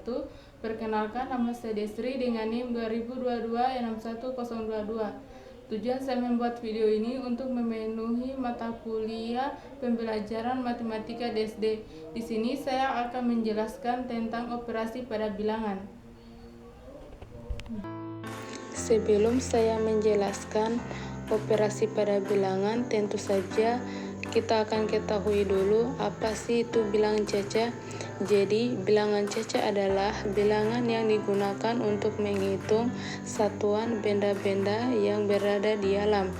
wabarakatuh. Perkenalkan, nama saya Desri dengan NIM 2022-61022. Tujuan saya membuat video ini untuk memenuhi mata kuliah pembelajaran matematika SD. Di sini saya akan menjelaskan tentang operasi pada bilangan. Sebelum saya menjelaskan operasi pada bilangan, tentu saja kita akan ketahui dulu apa sih itu bilangan caca. Jadi, bilangan caca adalah bilangan yang digunakan untuk menghitung satuan benda-benda yang berada di alam.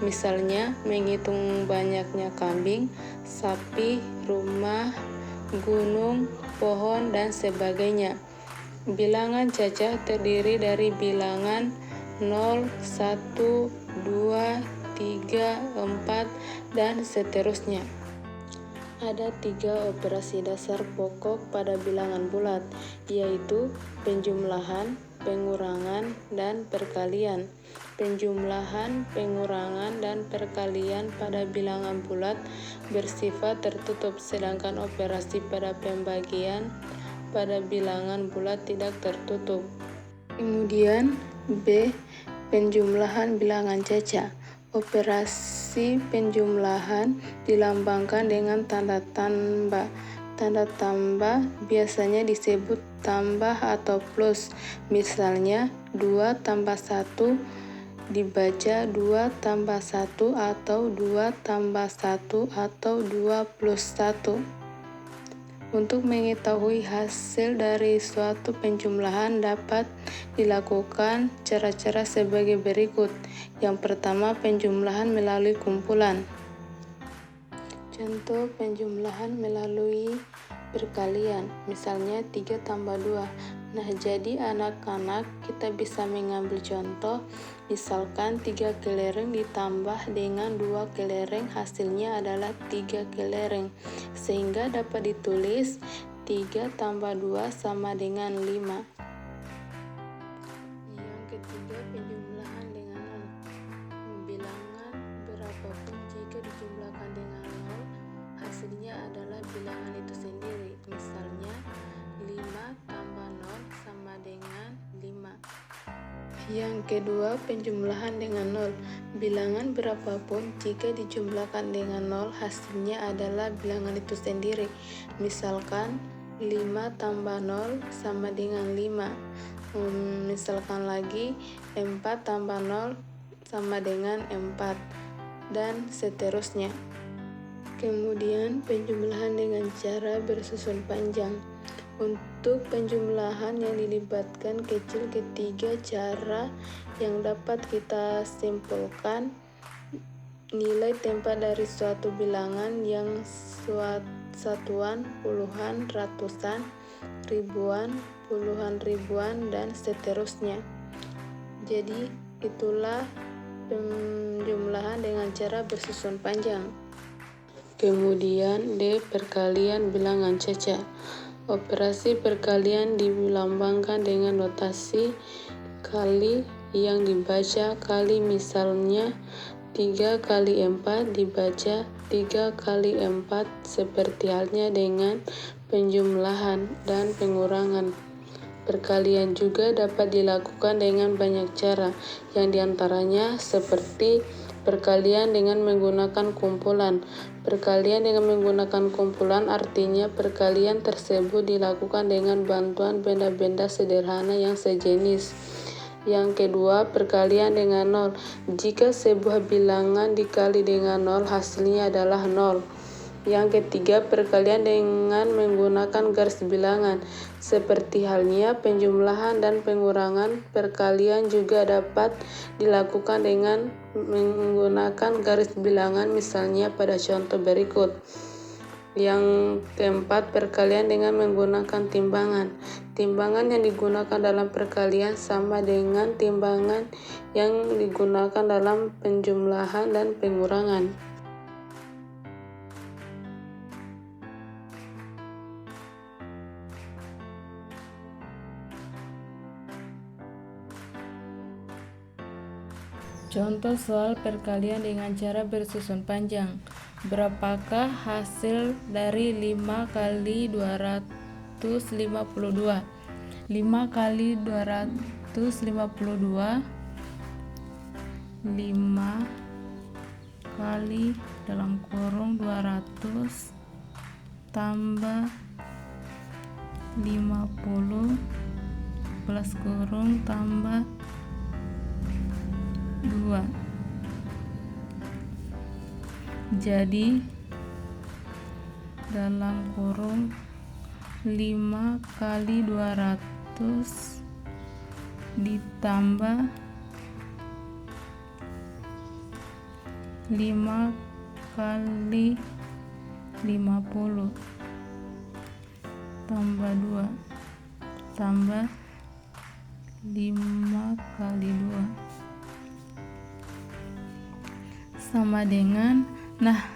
Misalnya, menghitung banyaknya kambing, sapi, rumah, gunung, pohon, dan sebagainya. Bilangan caca terdiri dari bilangan 0, 1, 2, 3, 4, dan seterusnya. Ada 3 operasi dasar pokok pada bilangan bulat, yaitu penjumlahan, pengurangan, dan perkalian. Penjumlahan, pengurangan, dan perkalian pada bilangan bulat bersifat tertutup, sedangkan operasi pada pembagian pada bilangan bulat tidak tertutup. Kemudian B. Penjumlahan bilangan caca. Operasi penjumlahan dilambangkan dengan tanda tambah. Tanda tambah biasanya disebut tambah atau plus. Misalnya 2 tambah 1 dibaca 2 tambah 1 atau 2 tambah 1 atau 2 plus 1. Untuk mengetahui hasil dari suatu penjumlahan dapat dilakukan cara-cara sebagai berikut. Yang pertama, penjumlahan melalui kumpulan. Contoh penjumlahan melalui perkalian, misalnya 3 tambah 2. Nah, jadi anak-anak kita bisa mengambil contoh, misalkan 3 kelereng ditambah dengan 2 kelereng, hasilnya adalah 3 kelereng. Sehingga dapat ditulis 3 tambah 2 sama dengan 5. Yang ketiga, penjumlahan dengan 0. Bilangan berapapun jika dijumlahkan dengan 0, hasilnya adalah bilangan itu sendiri. Misalnya 5 tambah 0 sama dengan 5. Yang kedua, penjumlahan dengan 0. Bilangan berapapun jika dijumlahkan dengan 0, hasilnya adalah bilangan itu sendiri. Misalkan 5 tambah 0 sama dengan 5. Misalkan lagi 4 tambah 0 sama dengan 4, dan seterusnya. Kemudian penjumlahan dengan cara bersusun panjang. Untuk penjumlahan yang dilibatkan kecil, ketiga cara yang dapat kita simpulkan nilai tempat dari suatu bilangan yang satuan, puluhan, ratusan, ribuan, puluhan ribuan, dan seterusnya. Jadi itulah penjumlahan dengan cara bersusun panjang. Kemudian D. Perkalian bilangan caca. Operasi perkalian dilambangkan dengan notasi kali yang dibaca kali, misalnya 3 kali 4 dibaca 3 kali 4, seperti halnya dengan penjumlahan dan pengurangan. Perkalian juga dapat dilakukan dengan banyak cara, yang diantaranya seperti perkalian dengan menggunakan kumpulan. Perkalian dengan menggunakan kumpulan artinya perkalian tersebut dilakukan dengan bantuan benda-benda sederhana yang sejenis. Yang kedua, perkalian dengan 0. Jika sebuah bilangan dikali dengan 0, hasilnya adalah 0. Yang ketiga, perkalian dengan menggunakan garis bilangan. Seperti halnya penjumlahan dan pengurangan, perkalian juga dapat dilakukan dengan menggunakan garis bilangan, misalnya pada contoh berikut. Yang keempat, perkalian dengan menggunakan timbangan. Timbangan yang digunakan dalam perkalian sama dengan timbangan yang digunakan dalam penjumlahan dan pengurangan. Contoh soal perkalian dengan cara bersusun panjang. Berapakah hasil dari 5 kali 252? 5 kali 252, 5 kali dalam kurung 200 tambah 50 plus kurung tambah 2. Jadi dalam kurung 5 kali 200 ditambah 5 kali 50 tambah 2 tambah 5 kali 2 sama dengan, nah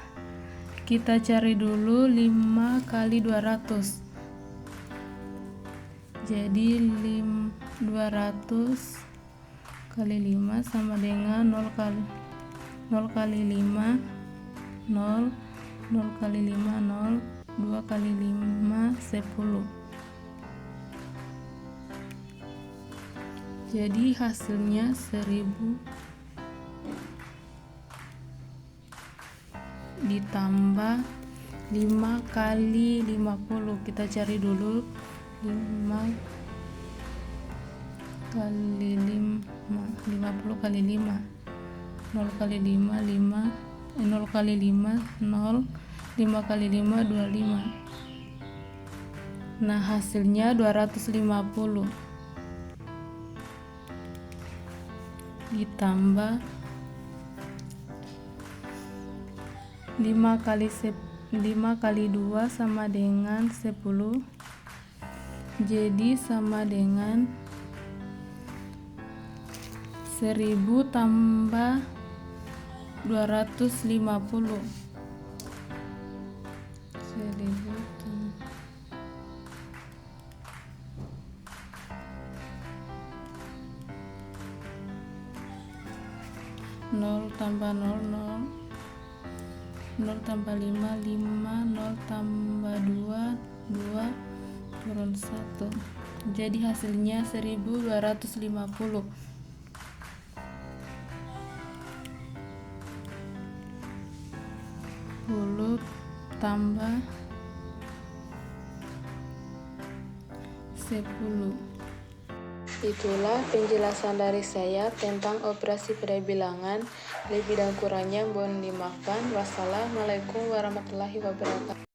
kita cari dulu 5 kali 200. Jadi 200 kali 5 sama dengan 0 kali 5 0 kali 5 0, 2 kali 5 10. Jadi hasilnya 1000 ditambah 5 kali 50. Kita cari dulu 5 kali 5, 50 kali 5, 0 kali 5 5, 0 kali 5 0, 5 kali 5 25. Nah hasilnya 250 ditambah 5 kali 2 sama dengan 10. Jadi sama dengan 1000 tambah 250. 0 tambah 0 tambah 5 5, 0 tambah 2 turun 1. Jadi hasilnya 1250. 10 tambah 10. Itulah penjelasan dari saya tentang operasi pada bilangan. Lebih dan kurangnya mohon dimaafkan. Wassalamualaikum warahmatullahi wabarakatuh.